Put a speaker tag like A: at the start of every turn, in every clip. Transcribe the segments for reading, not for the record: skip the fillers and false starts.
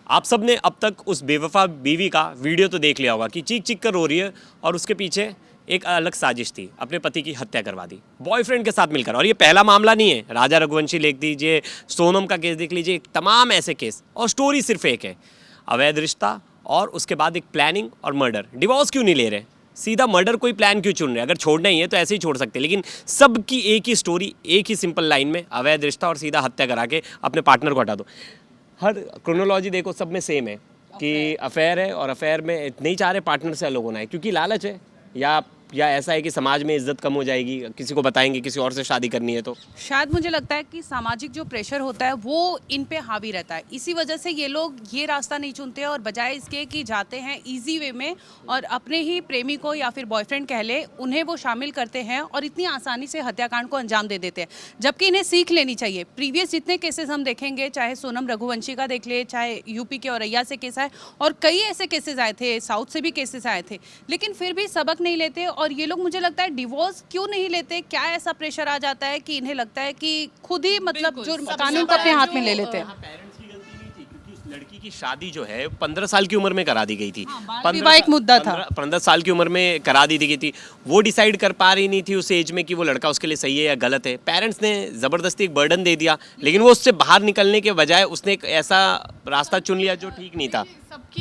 A: आप सब ने अब तक उस बेवफा बीवी का वीडियो तो देख लिया होगा कि चीख चीख कर रो रही है और उसके पीछे एक अलग साजिश थी, अपने पति की हत्या करवा दी बॉयफ्रेंड के साथ मिलकर। और ये पहला मामला नहीं है, राजा रघुवंशी देख लीजिए, सोनम का केस देख लीजिए, तमाम ऐसे केस, और स्टोरी सिर्फ एक है, अवैध रिश्ता और उसके बाद एक प्लानिंग और मर्डर। डिवोर्स क्यों नहीं ले रहे, सीधा मर्डर कोई प्लान क्यों चुन रहे? अगर छोड़ना ही है तो ऐसे ही छोड़ सकते, लेकिन सबकी एक ही स्टोरी, एक ही सिंपल लाइन में अवैध रिश्ता और सीधा हत्या करा के अपने पार्टनर को हटा दो। हर क्रोनोलॉजी देखो सब में सेम है कि अफेयर है, और अफेयर में नहीं चाह रहे पार्टनर से अलग होना है क्योंकि लालच है, या ऐसा है कि समाज में इज्जत कम हो जाएगी, किसी को बताएंगे किसी और से शादी करनी है तो।
B: शायद मुझे लगता है कि सामाजिक जो प्रेशर होता है वो इन पे हावी रहता है, इसी वजह से ये लोग ये रास्ता नहीं चुनते और बजाय इसके कि जाते हैं इजी वे में और अपने ही प्रेमी को या फिर बॉयफ्रेंड कह ले उन्हें वो शामिल करते हैं और इतनी आसानी से हत्याकांड को अंजाम दे देते हैं, जबकि इन्हें सीख लेनी चाहिए। प्रीवियस जितने केसेस हम देखेंगे, चाहे सोनम रघुवंशी का देख ले, चाहे यूपी के औरैया से केस आए और कई ऐसे केसेस आए थे, साउथ से भी केसेस आए थे, लेकिन फिर भी सबक नहीं लेते। और ये लोग मुझे लगता है डिवोर्स क्यों नहीं लेते, क्या ऐसा प्रेशर आ जाता है कि इन्हें लगता है कि खुद ही मतलब जो कानून को अपने हाथ में ले लेते हैं।
A: पेरेंट्स की गलती नहीं थी क्योंकि उस लड़की की शादी जो है 15 साल की उम्र में करा दी गई थी।
B: विवाह एक मुद्दा था।
A: 15 साल की उम्र में करा दी गई थी, वो डिसाइड कर पा रही नहीं थी उस एज में कि वो लड़का उसके लिए सही है या गलत है। पेरेंट्स ने ज़बरदस्ती एक बर्डन दे दिया, लेकिन वो उससे बाहर निकलने के बजाय उसने एक ऐसा रास्ता चुन लिया जो ठीक नहीं था।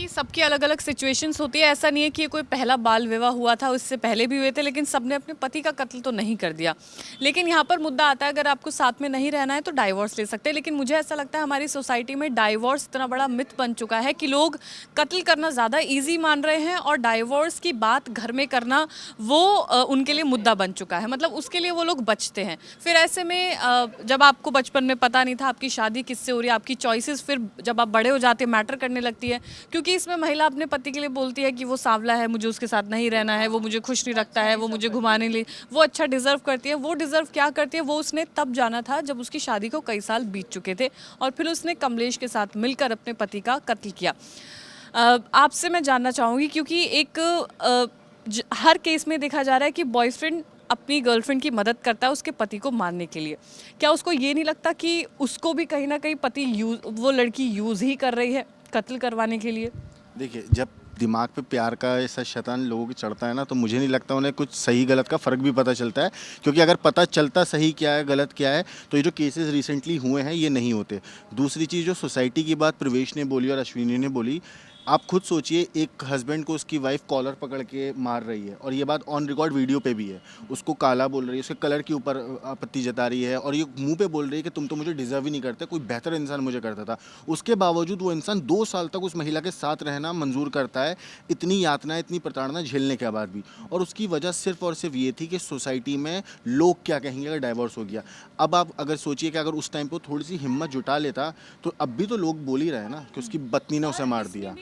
C: सबकी अलग अलग सिचुएशंस होती है, ऐसा नहीं है कि ये कोई पहला बाल विवाह हुआ था, उससे पहले भी हुए थे, लेकिन सबने अपने पति का कत्ल तो नहीं कर दिया। लेकिन यहाँ पर मुद्दा आता है, अगर आपको साथ में नहीं रहना है तो डाइवोर्स ले सकते हैं, लेकिन मुझे ऐसा लगता है हमारी सोसाइटी में डाइवोर्स इतना बड़ा मिथ बन चुका है कि लोग कत्ल करना ज़्यादा ईजी मान रहे हैं और डाइवोर्स की बात घर में करना वो उनके लिए मुद्दा बन चुका है, मतलब उसके लिए वो लोग बचते हैं। फिर ऐसे में जब आपको बचपन में पता नहीं था आपकी शादी किससे हो रही है, आपकी चॉइसेस फिर जब आप बड़े हो जाते हैं मैटर करने लगती है, क्योंकि इसमें महिला अपने पति के लिए बोलती है कि वो सांवला है, मुझे उसके साथ नहीं रहना है, वो मुझे खुश नहीं रखता है, वो मुझे घुमाने लिए, वो अच्छा डिजर्व करती है। वो डिजर्व क्या करती है वो उसने तब जाना था जब उसकी शादी को कई साल बीत चुके थे और फिर उसने कमलेश के साथ मिलकर अपने पति का कत्ल किया। आपसे मैं जानना चाहूँगी, क्योंकि हर केस में देखा जा रहा है कि बॉयफ्रेंड अपनी गर्लफ्रेंड की मदद करता है उसके पति को मारने के लिए, क्या उसको ये नहीं लगता कि उसको भी कहीं ना कहीं पति वो लड़की यूज़ ही कर रही है कत्ल करवाने के लिए?
D: देखिए, जब दिमाग पे प्यार का ऐसा शैतान लोगों के चढ़ता है ना, तो मुझे नहीं लगता उन्हें कुछ सही गलत का फ़र्क भी पता चलता है, क्योंकि अगर पता चलता सही क्या है गलत क्या है तो ये जो केसेस रिसेंटली हुए हैं ये नहीं होते। दूसरी चीज़, जो सोसाइटी की बात प्रवेश ने बोली और अश्विनी ने बोली, आप खुद सोचिए, एक हस्बैंड को उसकी वाइफ कॉलर पकड़ के मार रही है और ये बात ऑन रिकॉर्ड वीडियो पे भी है, उसको काला बोल रही है, उसके कलर के ऊपर आपत्ति जता रही है और ये मुंह पे बोल रही है कि तुम तो मुझे डिजर्व ही नहीं करते, कोई बेहतर इंसान मुझे करता था। उसके बावजूद वो इंसान 2 साल तक उस महिला के साथ रहना मंजूर करता है, इतनी यातना इतनी प्रताड़ना झेलने के बाद भी, और उसकी वजह सिर्फ और सिर्फ ये थी कि सोसाइटी में लोग क्या कहेंगे अगर डाइवोर्स हो गया। अब आप अगर सोचिए कि अगर उस टाइम पर थोड़ी सी हिम्मत जुटा लेता तो अब भी तो लोग बोल ही रहे हैं ना कि उसकी पत्नी ने उसे मार दिया।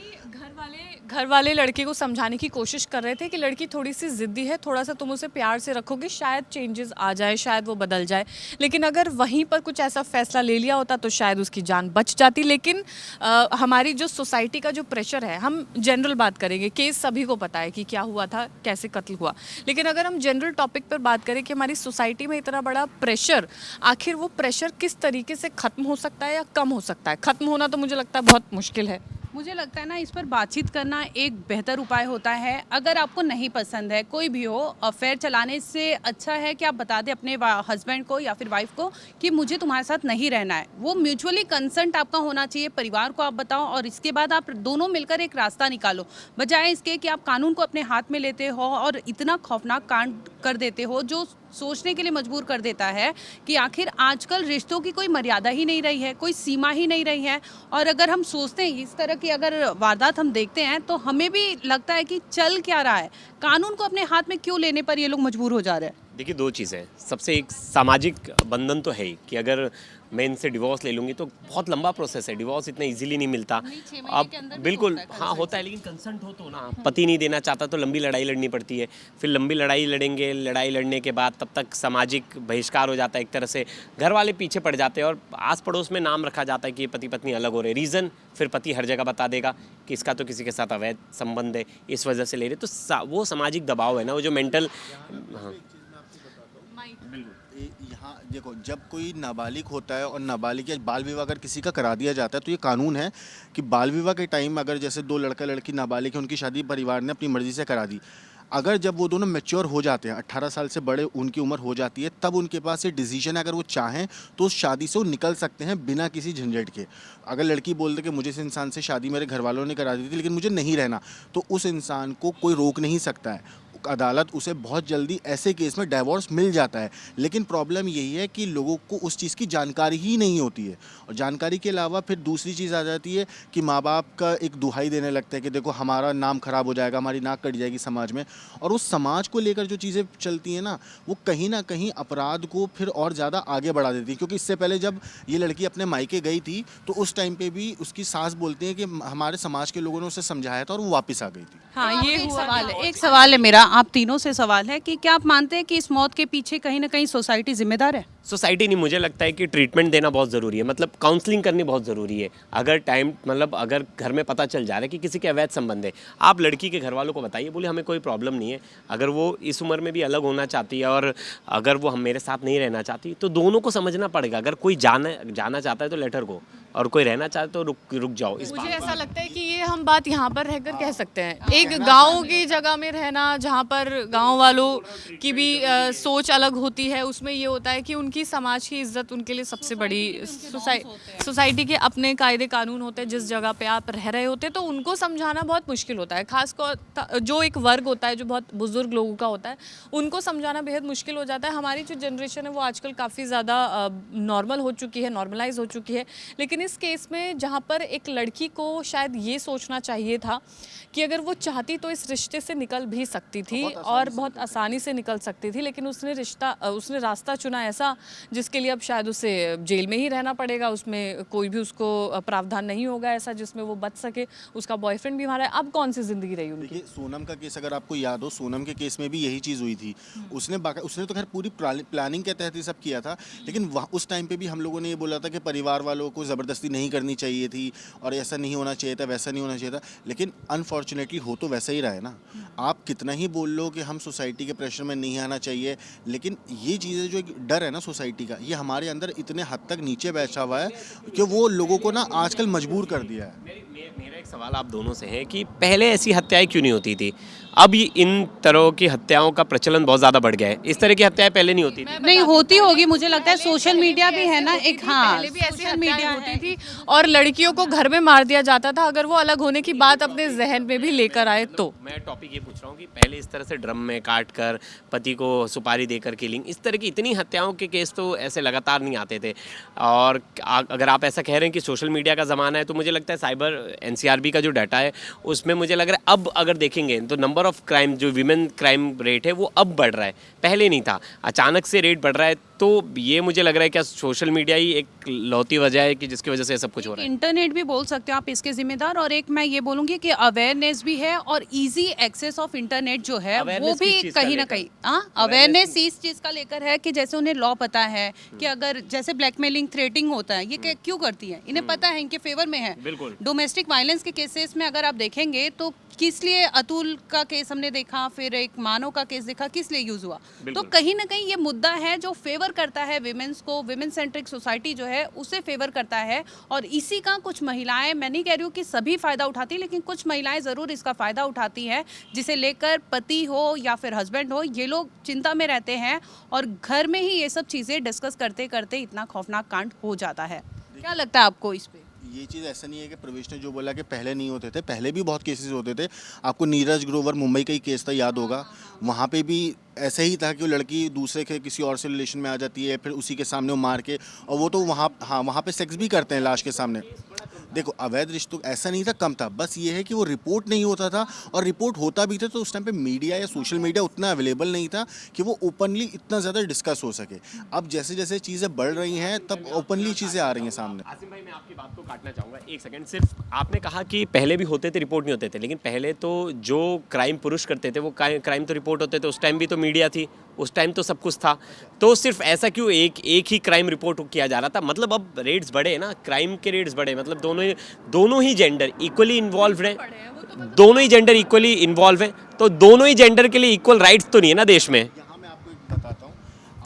C: घर वाले लड़के को समझाने की कोशिश कर रहे थे कि लड़की थोड़ी सी ज़िद्दी है, थोड़ा सा तुम उसे प्यार से रखोगे शायद चेंजेस आ जाए, शायद वो बदल जाए। लेकिन अगर वहीं पर कुछ ऐसा फैसला ले लिया होता तो शायद उसकी जान बच जाती। लेकिन हमारी जो सोसाइटी का जो प्रेशर है, हम जनरल बात करेंगे, केस सभी को पता है कि क्या हुआ था, कैसे कत्ल हुआ, लेकिन अगर हम जनरल टॉपिक पर बात करें कि हमारी सोसाइटी में इतना बड़ा प्रेशर, आखिर वो प्रेशर किस तरीके से ख़त्म हो सकता है या कम हो सकता है? ख़त्म होना तो मुझे लगता है बहुत मुश्किल है।
B: मुझे लगता है ना, इस पर बातचीत करना एक बेहतर उपाय होता है। अगर आपको नहीं पसंद है, कोई भी हो, अफेयर चलाने से अच्छा है कि आप बता दें अपने हस्बैंड को या फिर वाइफ को कि मुझे तुम्हारे साथ नहीं रहना है। वो म्यूचुअली कंसेंट आपका होना चाहिए, परिवार को आप बताओ और इसके बाद आप दोनों मिलकर एक रास्ता निकालो, बजाय इसके कि आप कानून को अपने हाथ में लेते हो और इतना खौफनाक कांड कर देते हो जो सोचने के लिए मजबूर कर देता है कि आखिर आजकल रिश्तों की कोई मर्यादा ही नहीं रही है, कोई सीमा ही नहीं रही है। और अगर हम सोचते हैं इस तरह की अगर वारदात हम देखते हैं तो हमें भी लगता है कि चल क्या रहा है, कानून को अपने हाथ में क्यों लेने पर ये लोग मजबूर हो जा रहे हैं।
A: देखिए, 2 चीज़ें, सबसे एक सामाजिक बंधन तो है ही कि अगर मैं इनसे डिवोर्स ले लूँगी तो बहुत लंबा प्रोसेस है, डिवोर्स इतना इजीली नहीं मिलता। अब बिल्कुल हाँ होता है, लेकिन कंसेंट हो तो ना, पति नहीं देना चाहता तो लंबी लड़ाई लड़नी पड़ती है, फिर लंबी लड़ाई लड़ेंगे, लड़ाई लड़ने के बाद तब तक सामाजिक बहिष्कार हो जाता है, एक तरह से घर वाले पीछे पड़ जाते हैं और आस पड़ोस में नाम रखा जाता है कि ये पति पत्नी अलग हो रहे। रीज़न फिर पति हर जगह बता देगा कि इसका तो किसी के साथ अवैध संबंध है, इस वजह से ले रहे। तो वो सामाजिक दबाव है ना, वो जो मेंटल। हाँ बिल्कुल।
D: यहाँ देखो, जब कोई नाबालिग होता है और नाबालिग या बाल विवाह अगर किसी का करा दिया जाता है तो ये कानून है कि बाल विवाह के टाइम अगर जैसे दो लड़का लड़की नाबालिग है, उनकी शादी परिवार ने अपनी मर्ज़ी से करा दी, अगर जब वो दोनों मैच्योर हो जाते हैं, 18 साल से बड़े उनकी उम्र हो जाती है, तब उनके पास ये डिसीजन है, अगर वो चाहें तो उस शादी से वो निकल सकते हैं बिना किसी झंझट के। अगर लड़की बोल दे कि मुझे इस इंसान से शादी मेरे घर वालों ने करा दी थी लेकिन मुझे नहीं रहना, तो उस इंसान को कोई रोक नहीं सकता है। अदालत उसे बहुत जल्दी ऐसे केस में डाइवोर्स मिल जाता है। लेकिन प्रॉब्लम यही है कि लोगों को उस चीज़ की जानकारी ही नहीं होती है, और जानकारी के अलावा फिर दूसरी चीज़ आ जाती है कि माँ बाप का एक दुहाई देने लगते हैं कि देखो हमारा नाम खराब हो जाएगा, हमारी नाक कट जाएगी समाज में। और उस समाज को लेकर जो चीज़ें चलती हैं ना, वो कहीं ना कहीं अपराध को फिर और ज़्यादा आगे बढ़ा देती है। क्योंकि इससे पहले जब ये लड़की अपने मायके गई थी तो उस टाइम पे भी उसकी सास बोलती है कि हमारे समाज के लोगों ने उसे समझाया था और वो वापस आ गई थी।
C: हाँ, ये हुआ।
B: एक सवाल है मेरा आप तीनों से सवाल है कि क्या आप मानते हैं कि इस मौत के पीछे कहीं ना कहीं सोसाइटी जिम्मेदार है?
A: सोसाइटी नहीं, मुझे लगता है कि ट्रीटमेंट देना बहुत ज़रूरी है, मतलब काउंसलिंग करनी बहुत ज़रूरी है। अगर टाइम मतलब अगर घर में पता चल जा रहा है कि किसी के अवैध संबंध है, आप लड़की के घर वालों को बताइए, बोले हमें कोई प्रॉब्लम नहीं है, अगर वो इस उम्र में भी अलग होना चाहती है और अगर वो हम मेरे साथ नहीं रहना चाहती तो दोनों को समझना पड़ेगा। अगर कोई जाना चाहता है तो लेटर को, और कोई रहना चाहता है तो रुक जाओ। इस
C: मुझे ऐसा लगता है कि ये हम बात यहाँ पर रहकर कह सकते हैं। एक गांव की जगह में रहना जहाँ पर गांव वालों की भी सोच अलग होती है, उसमें ये होता है कि उनकी समाज की इज्जत उनके लिए सबसे बड़ी, सोसाइटी के अपने कायदे कानून होते हैं। जिस जगह पे आप रह रहे होते हैं तो उनको समझाना बहुत मुश्किल होता है। खासकर जो एक वर्ग होता है जो बहुत बुजुर्ग लोगों का होता है, उनको समझाना बेहद मुश्किल हो जाता है। हमारी जो जनरेशन है वो आजकल काफ़ी ज़्यादा नॉर्मल हो चुकी है, नॉर्मलाइज हो चुकी है। लेकिन इस केस में जहाँ पर एक लड़की को शायद ये सोचना चाहिए था कि अगर वो चाहती तो इस रिश्ते से निकल भी सकती थी और बहुत आसानी से निकल सकती थी, लेकिन उसने रास्ता चुना ऐसा जिसके लिए अब शायद उसे जेल में ही रहना पड़ेगा। उसमें कोई भी उसको प्रावधान नहीं होगा ऐसा जिसमें वो बच सके। उसका बॉयफ्रेंड भी मारा है, अब कौन सी जिंदगी रही उनकी।
D: देखिए, सोनम का केस अगर आपको याद हो, सोनम के केस में भी यही चीज़ हुई थी। उसने तो खैर पूरी प्लानिंग के तहत ये सब किया था, लेकिन उस टाइम पे भी हम लोगों ने ये बोला था कि परिवार वालों को ज़बरदस्ती नहीं करनी चाहिए थी और ऐसा नहीं होना चाहिए था, वैसा नहीं होना चाहिए था। लेकिन अनफॉर्चुनेटली हो तो वैसा ही रहा है ना। आप कितना ही बोल लो कि हम सोसाइटी के प्रेशर में नहीं आना चाहिए, लेकिन ये चीज़ें जो एक डर है ना सोसाइटी का, ये हमारे अंदर इतने हद तक नीचे बैठा हुआ है कि वो लोगों को ना आजकल मजबूर कर दिया है।
A: मेरा एक सवाल आप दोनों से है कि पहले ऐसी हत्याएं क्यों नहीं होती थी? अब इन तरह की हत्याओं का प्रचलन बहुत ज़्यादा बढ़ गया है। इस तरह की हत्याएं पहले नहीं होती थी।
B: नहीं होती होगी, मुझे लगता है सोशल मीडिया भी है ना एक। हाँ,
C: पहले भी ऐसी हत्याएं होती थी और लड़कियों को घर में मार दिया जाता था अगर वो अलग होने की बात अपने जहन में भी लेकर आए तो।
A: मैं टॉपिक ये पूछ रहा हूँ कि पहले इस तरह से ड्रम में काट कर पति को सुपारी देकर किलिंग, इस तरह की इतनी हत्याओं के केस तो ऐसे लगातार नहीं आते थे। और अगर आप ऐसा कह रहे हैं कि सोशल मीडिया का ज़माना है, तो मुझे लगता है साइबर एनसीआरबी का जो डाटा है उसमें मुझे लग रहा है अब अगर देखेंगे तो नंबर ऑफ क्राइम, जो विमेन क्राइम रेट है वो अब बढ़ रहा है, पहले नहीं था, अचानक से रेट बढ़ रहा है। तो ये मुझे लग रहा है क्या सोशल मीडिया ही एक लौती वजह है कि जिसकी वजह से सब कुछ हो रहा है?
B: इंटरनेट भी बोल सकते हो आप इसके जिम्मेदार, और एक मैं ये बोलूंगी कि अवेयरनेस भी है और इजी एक्सेस ऑफ इंटरनेट जो है वो भी कहीं ना कहीं अवेयरनेस इस चीज का लेकर है कि जैसे उन्हें लॉ पता है कि अगर जैसे ब्लैकमेलिंग, थ्रेटिंग होता है, ये क्यों करती है, इन्हें पता है, इनके फेवर में है।
A: बिल्कुल।
B: डोमेस्टिक वायलेंस के केसेस में अगर आप देखेंगे तो किस लिए अतुल का केस हमने देखा, फिर एक मानव का केस देखा, किस लिए यूज हुआ। तो कहीं ना कहीं ये मुद्दा है जो फेवर करता है विमेंस को, विमेन सेंट्रिक सोसाइटी जो है उसे फेवर करता है। और इसी का कुछ महिलाएं, मैं नहीं कह रही हूँ कि सभी फायदा उठाती, लेकिन कुछ महिलाएं जरूर इसका फायदा उठाती हैं, जिसे लेकर पति हो या फिर हस्बैंड हो, ये लोग चिंता में रहते हैं और घर में ही ये सब चीजें डिस्कस करते करते इतना खौफनाक कांड हो जाता है। क्या लगता है आपको इस पे?
D: ये चीज़ ऐसा नहीं है कि प्रवेश ने जो बोला कि पहले नहीं होते थे, पहले भी बहुत केसेस होते थे। आपको नीरज ग्रोवर मुंबई का ही केस था, याद होगा, वहाँ पे भी ऐसे ही था कि वो लड़की दूसरे के किसी और से रिलेशन में आ जाती है, फिर उसी के सामने वो मार के, और वो तो वहाँ पे सेक्स भी करते हैं लाश के सामने। देखो, अवैध रिश्तों ऐसा नहीं था, कम था, बस ये है कि वो रिपोर्ट नहीं होता था, और रिपोर्ट होता भी था तो उस टाइम पे मीडिया या सोशल मीडिया उतना अवेलेबल नहीं था कि वो ओपनली इतना ज़्यादा डिस्कस हो सके। अब जैसे जैसे चीज़ें बढ़ रही हैं तब ओपनली चीज़ें आ रही हैं सामने।
A: आसिम भाई, मैं आपकी बात को काटना चाहूँगा एक सेकंड। सिर्फ आपने कहा कि पहले भी होते थे, रिपोर्ट नहीं होते थे, लेकिन पहले तो जो क्राइम पुरुष करते थे वो क्राइम तो रिपोर्ट होते थे। उस टाइम भी तो मीडिया थी, उस टाइम तो सब कुछ था। तो सिर्फ ऐसा क्यों एक ही क्राइम रिपोर्ट किया जा रहा था? मतलब अब रेट्स बढ़े ना, क्राइम के रेट्स बढ़े, मतलब दोनों ही जेंडर इक्वली इन्वॉल्व हैं, दोनों ही जेंडर इक्वली इन्वॉल्व हैं, तो दोनों ही जेंडर के लिए इक्वल राइट्स तो नहीं है ना देश में।
D: यहाँ मैं आपको एक बताता हूँ,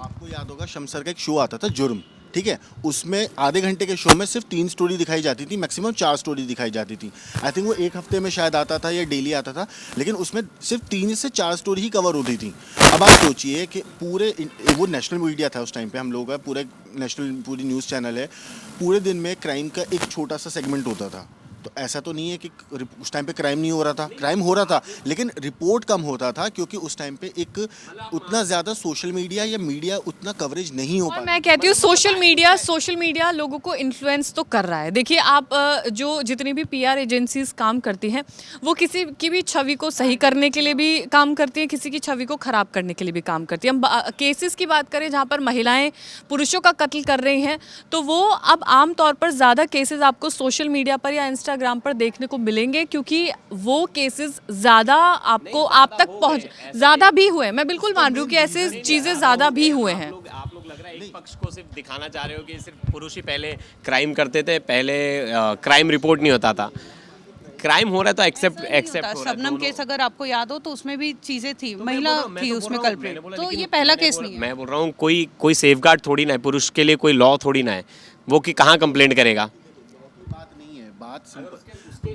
D: आपको आपको याद होगा शमसर का एक शो आता था जुर्म, ठीक है, उसमें आधे घंटे के शो में सिर्फ 3 स्टोरी दिखाई जाती थी, मैक्सिमम 4 स्टोरी दिखाई जाती थी। आई थिंक वो एक हफ्ते में शायद आता था या डेली आता था, लेकिन उसमें सिर्फ 3 से 4 स्टोरी ही कवर होती थी। अब आप सोचिए कि पूरे वो नेशनल मीडिया था उस टाइम पे, हम लोग का पूरा नेशनल पूरी न्यूज़ चैनल है, पूरे दिन में क्राइम का एक छोटा सा सेगमेंट होता था। तो ऐसा तो नहीं है कि उस टाइम पे क्राइम नहीं हो रहा था, क्राइम हो रहा था, लेकिन रिपोर्ट कम होता था क्योंकि उस टाइम पे एक उतना ज़्यादा सोशल मीडिया या मीडिया उतना कवरेज नहीं हो
C: और
D: पाता।
C: मैं कहती हूँ सोशल मीडिया लोगों को इन्फ्लुएंस तो कर रहा है। देखिए आप जो जितनी भी पीआर एजेंसीज काम करती हैं वो किसी की भी छवि को सही करने के लिए भी काम करती हैं, किसी की छवि को खराब करने के लिए भी काम करती हैं। हम केसेस की बात करें जहाँ पर महिलाएं पुरुषों का कत्ल कर रही हैं, तो वो अब आम तौर पर ज़्यादा केसेस आपको सोशल मीडिया पर या इंस्टाग्राम पर देखने को मिलेंगे, क्योंकि वो केसेस ज़्यादा आपको आप तक पहुँच ज़्यादा भी हुए। मैं बिल्कुल मान रही हूँ कि ऐसे चीज़ें ज़्यादा भी हुए हैं।
A: आप लोग लग रहा है एक पक्ष को सिर्फ दिखाना चाह रहे हो कि सिर्फ पुरुष ही पहले क्राइम करते थे, पहले क्राइम रिपोर्ट नहीं होता था। क्राइम हो रहा है तो एक्सेप्ट हो रहा है।
B: शबनम केस अगर आपको याद हो तो उसमें भी चीजें थी,
A: तो
B: महिला
A: मैं
B: थी
A: तो
B: उसमें
A: बोल रहा हूँ,
B: कल्प्रिट,
A: मैंने बोला,
B: तो
A: लेकिन
B: ये पहला
A: मैं
B: केस
A: बोल-
B: नहीं है।
A: मैं बोल रहा हूँ कोई सेफगार्ड थोड़ी ना है, पुरुष के लिए कोई लॉ थोड़ी ना है, वो कि कहाँ कंप्लेंट करेगा।
D: बात नहीं है, बात सिंपल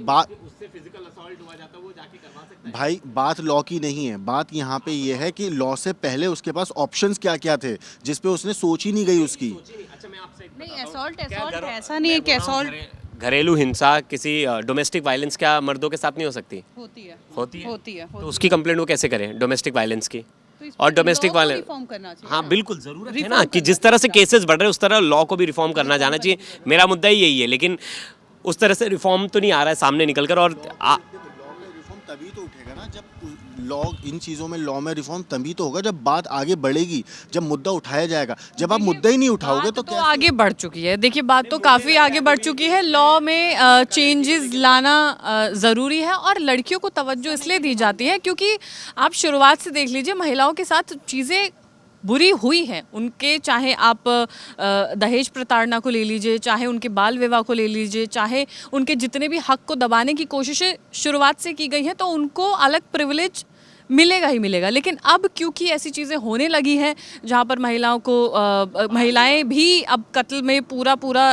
D: बात
A: उससे फिजिकल असॉल्ट हुआ जाता है, वो जाके करवा सकता है।
D: भाई, बात लॉ की नहीं है, बात यहाँ पे ये है कि लॉ से पहले उसके पास ऑप्शंस क्या क्या थे जिस पे उसने सोच ही नहीं गई उसकी।
A: अच्छा मैं आपसे एक
B: नहीं
A: बताता हूँ,
B: असॉल्ट
A: क्या
B: असॉल्ट
A: घरों-
B: ऐसा नहीं है कि
A: मैं बोल रहा हूँ,
B: असॉल्ट
A: घरेलू हिंसा किसी डोमेस्टिक वायलेंस क्या मर्दों के साथ नहीं हो सकती?
B: होती है
A: होती है।
B: होती
A: तो उसकी कंप्लेंट वो कैसे करें डोमेस्टिक वायलेंस की?
B: तो इस
A: और
B: पे
A: डोमेस्टिक
B: law को
A: वायलेंस,
B: रिफॉर्म करना चाहिए
A: हाँ
B: ना।
A: बिल्कुल जरूरत है ना
B: रिफॉर्म
A: कि जिस तरह से केसेस बढ़ रहे हैं उस तरह लॉ को भी रिफॉर्म करना जाना चाहिए। मेरा मुद्दा ही यही है, लेकिन उस तरह से रिफॉर्म तो नहीं आ रहा है सामने निकल कर। और
D: लॉ में रिफॉर्म तभी तो उठेगा ना, जब लॉ इन चीज़ों में लॉ में रिफॉर्म तभी तो होगा जब बात आगे बढ़ेगी, जब मुद्दा उठाया जाएगा। जब आप मुद्दा ही नहीं उठाओगे
C: बात
D: तो
C: तो
D: क्या
C: आगे बढ़ चुकी है। देखिए बात तो काफ़ी आगे बढ़ चुकी है। लॉ में चेंजेस लाना ज़रूरी है, और लड़कियों को तवज्जो इसलिए दी जाती है क्योंकि आप शुरुआत से देख लीजिए महिलाओं के साथ चीज़ें बुरी हुई हैं उनके, चाहे आप दहेज प्रताड़ना को ले लीजिए, चाहे उनके बाल विवाह को ले लीजिए, चाहे उनके जितने भी हक को दबाने की कोशिशें शुरुआत से की गई हैं, तो उनको अलग प्रिविलेज मिलेगा ही मिलेगा। लेकिन अब क्योंकि ऐसी चीज़ें होने लगी हैं जहाँ पर महिलाओं को महिलाएं भी अब कत्ल में पूरा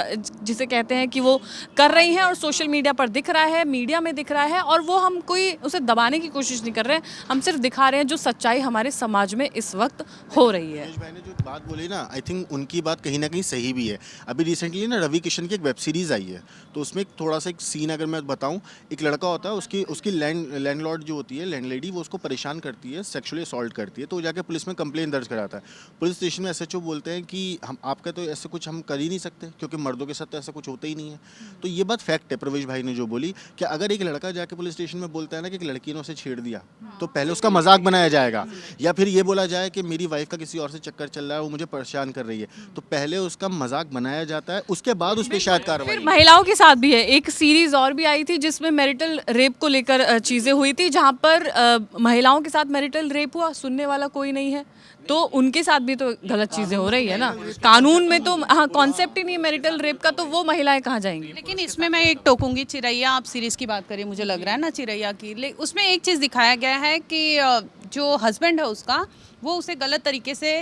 C: जिसे कहते हैं कि वो कर रही हैं, और सोशल मीडिया पर दिख रहा है, मीडिया में दिख रहा है, और वो हम कोई उसे दबाने की कोशिश नहीं कर रहे हैं, हम सिर्फ दिखा रहे हैं जो सच्चाई हमारे समाज में इस वक्त हो रही है।
D: भाई ने जो बात बोली ना, आई थिंक उनकी बात कहीं ना कहीं सही भी है। अभी रिसेंटली ना रवि किशन की एक वेब सीरीज़ आई है, तो उसमें एक थोड़ा सा एक सीन अगर मैं बताऊं, एक लड़का होता है, उसकी लैंडलॉर्ड जो होती है, लैंडलेडी, वो उसको परेशान करती है, सेक्सुअली असॉल्ट करती है, तो वो जाके पुलिस में कंप्लेन दर्ज कराता है। पुलिस स्टेशन में एसएचओ बोलते हैं कि हम आपका तो ऐसे कुछ हम कर ही नहीं सकते क्योंकि मर्दों के साथ तो ऐसा कुछ होता ही नहीं है। तो ये बात फैक्ट है प्रवेश भाई ने जो बोली कि अगर एक लड़का जाके पुलिस स्टेशन में बोलता है ना कि एक लड़की ने उसे छेड़ दिया, तो पहले उसका मजाक बनाया जाएगा, या फिर ये बोला जाए कि मेरी वाइफ का किसी और से चक्कर चल रहा है, वो मुझे परेशान कर रही है, तो पहले उसका मजाक बनाया जाता है, उसके बाद उस पर शायद कार्रवाई।
C: फिर महिलाओं के साथ भी है। एक सीरीज और भी आई थी जिसमें मैरिटल रेप को लेकर चीज़ें हुई थी, जहाँ पर महिलाओं के साथ मैरिटल रेप हुआ, सुनने वाला कोई नहीं है, तो उनके साथ भी तो गलत चीज़ें हो रही है ना। कानून में तो हाँ कॉन्सेप्ट ही नहीं है मैरिटल रेप का, तो वो महिलाएं कहाँ जाएंगी।
B: लेकिन इसमें मैं एक टोकूंगी, चिरैया आप सीरीज की बात करिए, मुझे लग रहा है ना चिरैया की, उसमें एक चीज़ दिखाया गया है कि जो हस्बैंड है उसका, वो उसे गलत तरीके से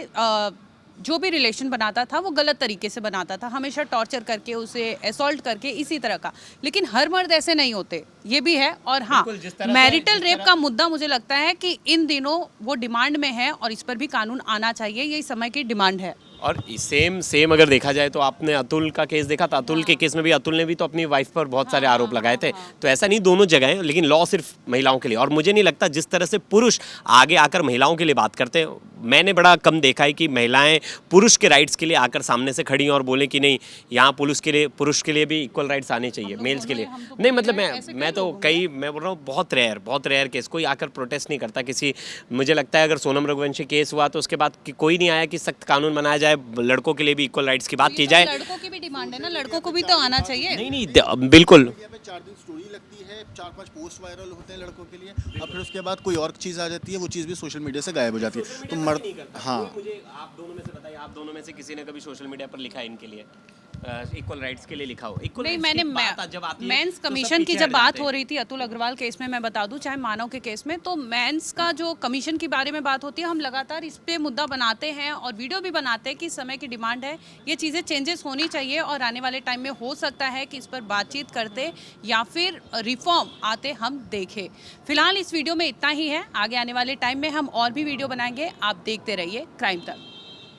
B: जो भी रिलेशन बनाता था वो गलत तरीके से बनाता था, हमेशा टॉर्चर करके, उसे असॉल्ट करके, इसी तरह का। लेकिन हर मर्द ऐसे नहीं होते, ये भी है। और हाँ, मैरिटल रेप का मुद्दा मुझे लगता है कि इन दिनों वो डिमांड में है और इस पर भी कानून आना चाहिए, यही समय की डिमांड है।
A: और सेम अगर देखा जाए तो आपने अतुल का केस देखा था, अतुल के केस में भी अतुल ने भी तो अपनी वाइफ पर बहुत सारे आरोप लगाए थे। तो ऐसा नहीं दोनों जगह है, लेकिन लॉ सिर्फ महिलाओं के लिए। और मुझे नहीं लगता जिस तरह से पुरुष आगे आकर महिलाओं के लिए बात करते हैं, मैंने बड़ा कम देखा है कि महिलाएं पुरुष के राइट्स के लिए आकर सामने से खड़ी और बोले कि नहीं यहाँ पुरुष के लिए भी इक्वल राइट्स आने चाहिए मेल्स के लिए। नहीं मतलब मैं बोल रहा हूँ बहुत रेयर केस, कोई आकर प्रोटेस्ट नहीं करता किसी। मुझे लगता है अगर सोनम रघुवंशी केस हुआ तो उसके बाद कोई नहीं आया कि सख्त कानून बनाया जाए, लड़कों के लिए भी इक्वल राइट्स की बात की जाए।
B: लड़कों की भी डिमांड है ना, लड़कों को भी तो आना चाहिए।
A: नहीं बिल्कुल।
D: 4 दिन स्टोरी लगती है, 4-5 पोस्ट वायरल होते हैं लड़कों के लिए, और फिर उसके बाद कोई और चीज़ आ जाती है, वो चीज़ भी सोशल मीडिया से गायब हो जाती है। तो मर्द, हाँ,
A: मुझे आप दोनों में से बताइए, आप दोनों में से किसी ने कभी सोशल मीडिया पर लिखा है इनके लिए इक्वल राइट्स के लिए लिखा हो। इक्वल
B: नहीं, मैंने मेंस कमीशन की जब बात हो रही थी अतुल अग्रवाल केस में, मैं बता दूं चाहे मानव के केस में, तो मेंस का जो कमीशन के बारे में बात होती है, हम लगातार इस पे मुद्दा बनाते हैं और वीडियो भी बनाते हैं कि समय की डिमांड है, ये चीज़ें चेंजेस होनी चाहिए और आने वाले टाइम में हो सकता है कि इस पर बातचीत करते या फिर रिफॉर्म आते हम देखें। फिलहाल इस वीडियो में इतना ही है, आगे आने वाले टाइम में हम और भी वीडियो बनाएंगे। आप देखते रहिए क्राइम तक।